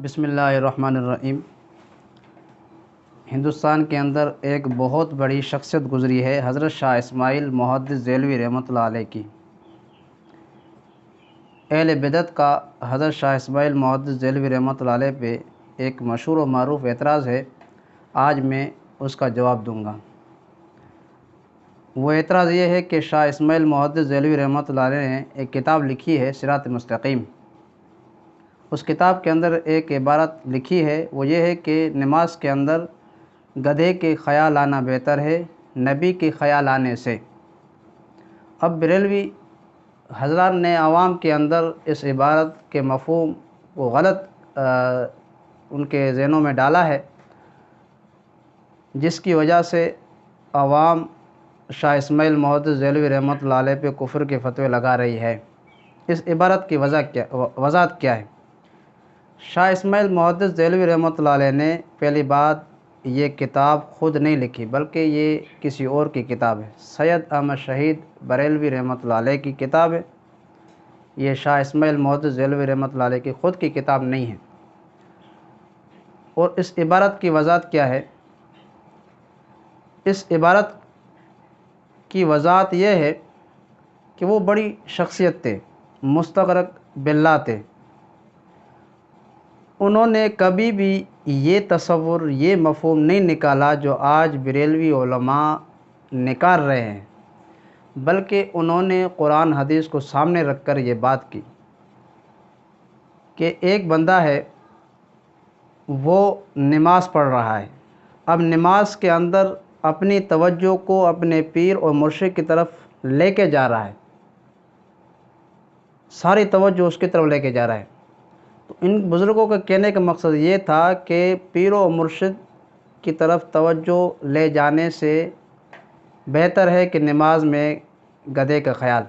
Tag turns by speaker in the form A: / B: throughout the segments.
A: بسم اللہ الرحمن الرحیم۔ ہندوستان کے اندر ایک بہت بڑی شخصیت گزری ہے حضرت شاہ اسماعیل محدث دہلوی رحمۃ اللہ علیہ کی۔ اہل بدعت کا حضرت شاہ اسماعیل محدث دہلوی رحمۃ اللہ علیہ پہ ایک مشہور و معروف اعتراض ہے، آج میں اس کا جواب دوں گا۔ وہ اعتراض یہ ہے کہ شاہ اسماعیل محدث دہلوی رحمۃ اللہ علیہ نے ایک کتاب لکھی ہے صراط مستقیم۔ اس کتاب کے اندر ایک عبارت لکھی ہے، وہ یہ ہے کہ نماز کے اندر گدھے کے خیال آنا بہتر ہے نبی کے خیال آنے سے۔ اب بریلوی حضرات نے عوام کے اندر اس عبارت کے مفہوم کو غلط ان کے ذہنوں میں ڈالا ہے، جس کی وجہ سے عوام شاہ اسماعیل محدث دہلوی رحمۃ اللہ علیہ پہ کفر کے فتوے لگا رہی ہے۔ اس عبارت کی وضاحت کیا ہے؟ شاہ اسماعیل محدث دہلوی رحمۃ اللہ علیہ نے پہلی بات یہ کتاب خود نہیں لکھی، بلکہ یہ کسی اور کی کتاب ہے۔ سید احمد شہید بریلوی رحمۃ اللہ علیہ کی کتاب ہے، یہ شاہ اسماعیل محدث دہلوی رحمۃ اللہ علیہ کی خود کی کتاب نہیں ہے۔ اور اس عبارت کی وضاحت کیا ہے؟ اس عبارت کی وضاحت یہ ہے کہ وہ بڑی شخصیت تھے، مستغرق باللہ تھے۔ انہوں نے کبھی بھی یہ تصور، یہ مفہوم نہیں نکالا جو آج بریلوی علماء نکال رہے ہیں، بلکہ انہوں نے قرآن حدیث کو سامنے رکھ کر یہ بات کی کہ ایک بندہ ہے، وہ نماز پڑھ رہا ہے، اب نماز کے اندر اپنی توجہ کو اپنے پیر اور مرشد کی طرف لے کے جا رہا ہے، ساری توجہ اس کی طرف لے کے جا رہا ہے۔ تو ان بزرگوں کا کہنے کا مقصد یہ تھا کہ پیر و مرشد کی طرف توجہ لے جانے سے بہتر ہے کہ نماز میں گدھے کا خیال۔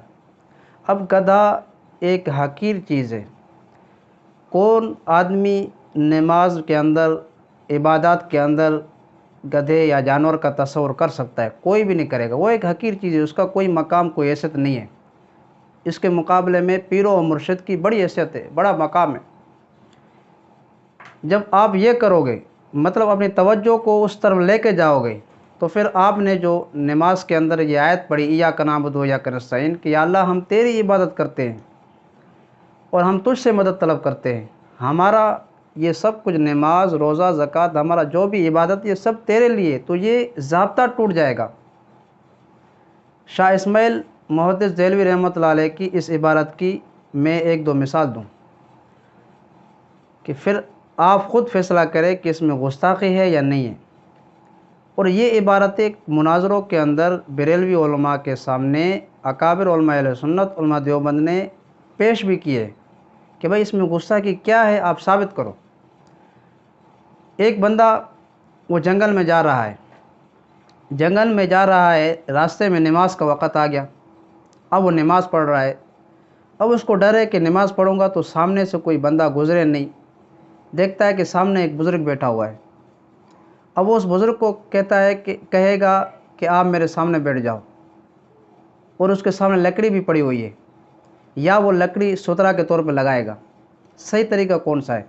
A: اب گدھا ایک حقیر چیز ہے، کون آدمی نماز کے اندر، عبادات کے اندر گدھے یا جانور کا تصور کر سکتا ہے؟ کوئی بھی نہیں کرے گا، وہ ایک حقیر چیز ہے، اس کا کوئی مقام، کوئی حیثیت نہیں ہے۔ اس کے مقابلے میں پیر و مرشد کی بڑی حیثیت ہے، بڑا مقام ہے۔ جب آپ یہ کرو گے، مطلب اپنی توجہ کو اس طرف لے کے جاؤ گے، تو پھر آپ نے جو نماز کے اندر یہ آیت پڑھی ایاک نعبد و ایاک نستعین کہ یا اللہ ہم تیری عبادت کرتے ہیں اور ہم تجھ سے مدد طلب کرتے ہیں، ہمارا یہ سب کچھ نماز، روزہ، زکوٰۃ، ہمارا جو بھی عبادت یہ سب تیرے لیے، تو یہ ضابطہ ٹوٹ جائے گا۔ شاہ اسماعیل محدث دہلوی رحمۃ اللہ علیہ کی اس عبارت کی میں ایک دو مثال دوں کہ پھر آپ خود فیصلہ کریں کہ اس میں گستاخی ہے یا نہیں ہے۔ اور یہ عبارت ایک مناظروں کے اندر بریلوی علماء کے سامنے اکابر علماء اہل سنت، علماء دیوبند نے پیش بھی کیے کہ بھائی اس میں گستاخی کیا ہے، آپ ثابت کرو۔ ایک بندہ وہ جنگل میں جا رہا ہے، راستے میں نماز کا وقت آ گیا، اب وہ نماز پڑھ رہا ہے، اب اس کو ڈر ہے کہ نماز پڑھوں گا تو سامنے سے کوئی بندہ گزرے نہیں، دیکھتا ہے کہ سامنے ایک بزرگ بیٹھا ہوا ہے، اب وہ اس بزرگ کو کہے گا کہ آپ میرے سامنے بیٹھ جاؤ، اور اس کے سامنے لکڑی بھی پڑی ہوئی ہے، یا وہ لکڑی سترہ کے طور پہ لگائے گا۔ صحیح طریقہ کون سا ہے؟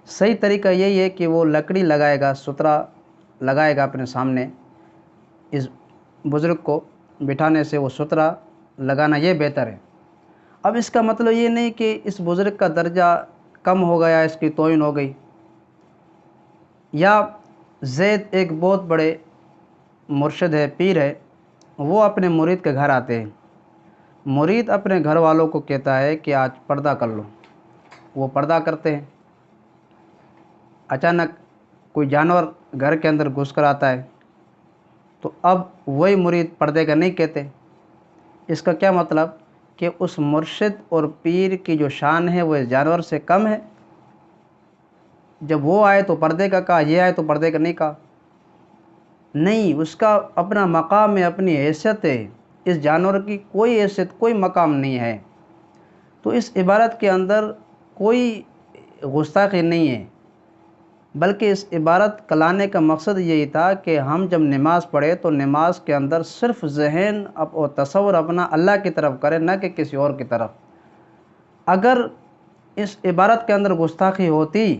A: صحیح طریقہ یہی ہے کہ وہ لکڑی لگائے گا، سترہ لگائے گا اپنے سامنے، اس بزرگ کو بٹھانے سے وہ سترہ لگانا یہ بہتر ہے۔ اب اس کا مطلب یہ نہیں کہ اس بزرگ کا درجہ کم ہو گیا، اس کی توہین ہو گئی۔ یا زید ایک بہت بڑے مرشد ہے، پیر ہے، وہ اپنے مرید کے گھر آتے ہیں، مرید اپنے گھر والوں کو کہتا ہے کہ آج پردہ کر لو، وہ پردہ کرتے ہیں۔ اچانک کوئی جانور گھر کے اندر گھس کر آتا ہے، تو اب وہی مرید پردے کا نہیں کہتے۔ اس کا کیا مطلب کہ اس مرشد اور پیر کی جو شان ہے وہ اس جانور سے کم ہے؟ جب وہ آئے تو پردے کا کہا، یہ آئے تو پردے کا نہیں کہا؟ نہیں، اس کا اپنا مقام ہے، اپنی حیثیت ہے، اس جانور کی کوئی حیثیت، کوئی مقام نہیں ہے۔ تو اس عبارت کے اندر کوئی گستاخی نہیں ہے، بلکہ اس عبارت کا لانے کا مقصد یہی تھا کہ ہم جب نماز پڑھیں تو نماز کے اندر صرف ذہن اور تصور اپنا اللہ کی طرف کریں، نہ کہ کسی اور کی طرف۔ اگر اس عبارت کے اندر گستاخی ہوتی